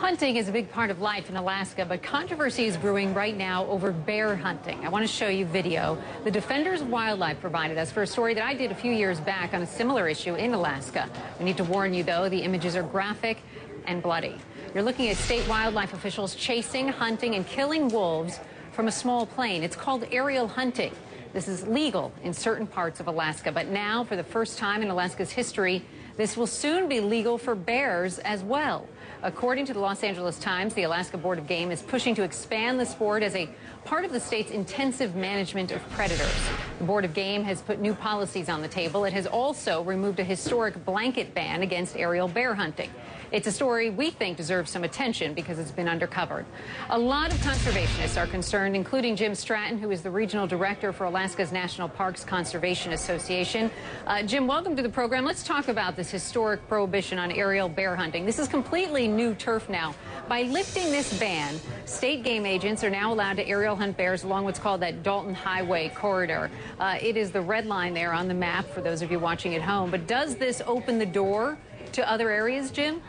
Hunting is a big part of life in Alaska, but controversy is brewing right now over bear hunting. I want to show you video the Defenders of Wildlife provided us for a story that I did a few years back on a similar issue in Alaska. We need to warn you, though, the images are graphic and bloody. You're looking at state wildlife officials chasing, hunting, and killing wolves from a small plane. It's called aerial hunting. This is legal in certain parts of Alaska, but now, for the first time in Alaska's history, this will soon be legal for bears as well. According to the Los Angeles Times, the Alaska Board of Game is pushing to expand the sport as a part of the state's intensive management of predators. The Board of Game has put new policies on the table. It has also removed a historic blanket ban against aerial bear hunting. It's a story we think deserves some attention because it's been undercovered. A lot of conservationists are concerned, including Jim Stratton, who is the regional director for Alaska's National Parks Conservation Association. Jim, welcome to the program. Let's talk about this historic prohibition on aerial bear hunting. This is completely new turf now. By lifting this ban, state game agents are now allowed to aerial hunt bears along what's called that Dalton Highway corridor. It is the red line there on the map for those of you watching at home. But does this open the door to other areas, Jim?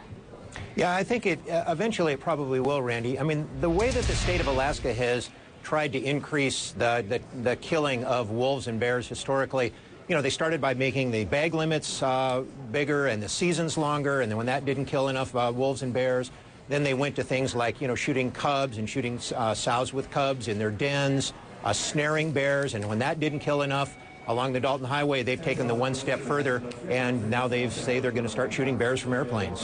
Yeah, I think eventually it probably will, Randy. I mean, the way that the state of Alaska has tried to increase the killing of wolves and bears historically, you know, they started by making the bag limits bigger and the seasons longer, and then when that didn't kill enough wolves and bears, then they went to things like, you know, shooting cubs and shooting sows with cubs in their dens, snaring bears, and when that didn't kill enough, along the Dalton Highway, they've taken the one step further, and now they say they're going to start shooting bears from airplanes.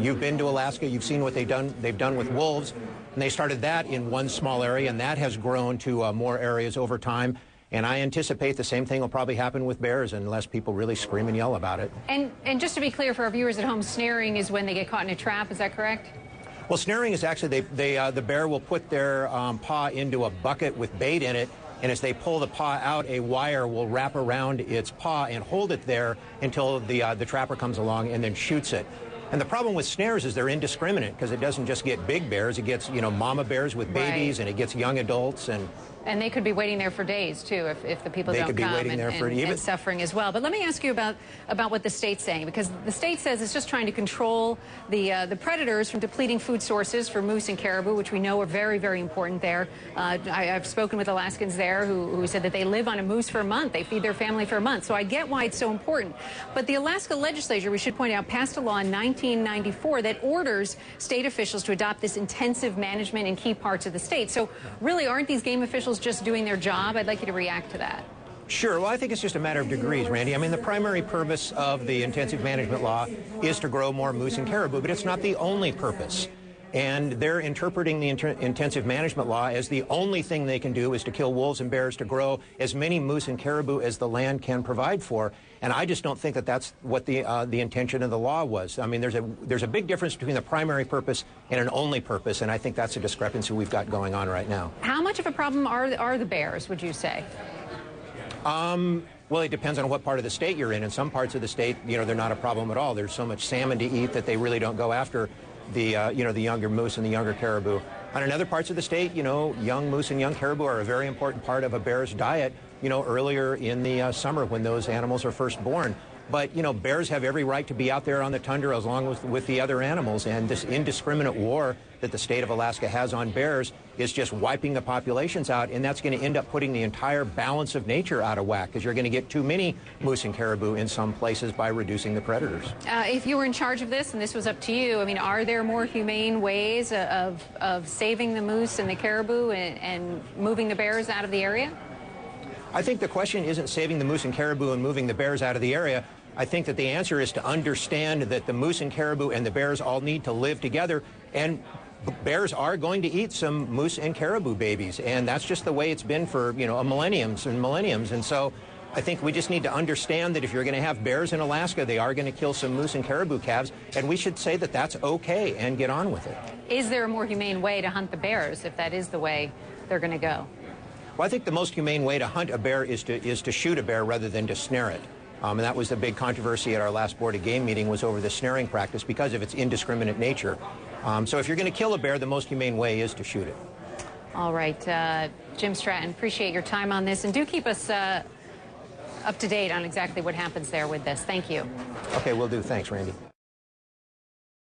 You've been to Alaska, you've seen what they've done with wolves, and they started that in one small area, and that has grown to more areas over time. And I anticipate the same thing will probably happen with bears unless people really scream and yell about it. And just to be clear for our viewers at home, snaring is when they get caught in a trap, is that correct? Well, snaring is actually the bear will put their paw into a bucket with bait in it, and as they pull the paw out, a wire will wrap around its paw and hold it there until the trapper comes along and then shoots it. And the problem with snares is they're indiscriminate because it doesn't just get big bears, it gets, you know, mama bears with babies, right, and it gets young adults. And they could be waiting there for days, too, if the people don't come and suffering as well. But let me ask you about what the state's saying, because the state says it's just trying to control the predators from depleting food sources for moose and caribou, which we know are very, very important there. I've spoken with Alaskans there who said that they live on a moose for a month. They feed their family for a month. So I get why it's so important. But the Alaska legislature, we should point out, passed a law in 1994 that orders state officials to adopt this intensive management in key parts of the state. So really, aren't these game officials just doing their job? I'd like you to react to that. Sure. Well, I think it's just a matter of degrees, Randy. I mean, the primary purpose of the intensive management law is to grow more moose and caribou, but it's not the only purpose. And they're interpreting the intensive management law as the only thing they can do is to kill wolves and bears to grow as many moose and caribou as the land can provide for. And I just don't think that that's what the intention of the law was. I mean, there's a big difference between the primary purpose and an only purpose, and I think that's a discrepancy we've got going on right now. How much of a problem are the bears, would you say? Well, it depends on what part of the state you're in. In some parts of the state, you know, they're not a problem at all. There's so much salmon to eat that they really don't go after the younger moose and the younger caribou. On other parts of the state, you know, young moose and young caribou are a very important part of a bear's diet, you know, earlier in the summer when those animals are first born. But, you know, bears have every right to be out there on the tundra as long with the other animals, and this indiscriminate war that the state of Alaska has on bears is just wiping the populations out, and that's going to end up putting the entire balance of nature out of whack because you're going to get too many moose and caribou in some places by reducing the predators. If you were in charge of this and this was up to you, I mean, are there more humane ways of saving the moose and the caribou and moving the bears out of the area? I think the question isn't saving the moose and caribou and moving the bears out of the area. I think that the answer is to understand that the moose and caribou and the bears all need to live together, and bears are going to eat some moose and caribou babies, and that's just the way it's been for, you know, millenniums and millenniums. And so I think we just need to understand that if you're going to have bears in Alaska, they are going to kill some moose and caribou calves, and we should say that that's okay and get on with it. Is there a more humane way to hunt the bears if that is the way they're going to go? Well, I think the most humane way to hunt a bear is to shoot a bear rather than to snare it. And that was the big controversy at our last Board of Game meeting, was over the snaring practice because of its indiscriminate nature. So if you're going to kill a bear, the most humane way is to shoot it. All right, Jim Stratton, appreciate your time on this, and do keep us up to date on exactly what happens there with this. Thank you. Okay, will do. Thanks, Randy.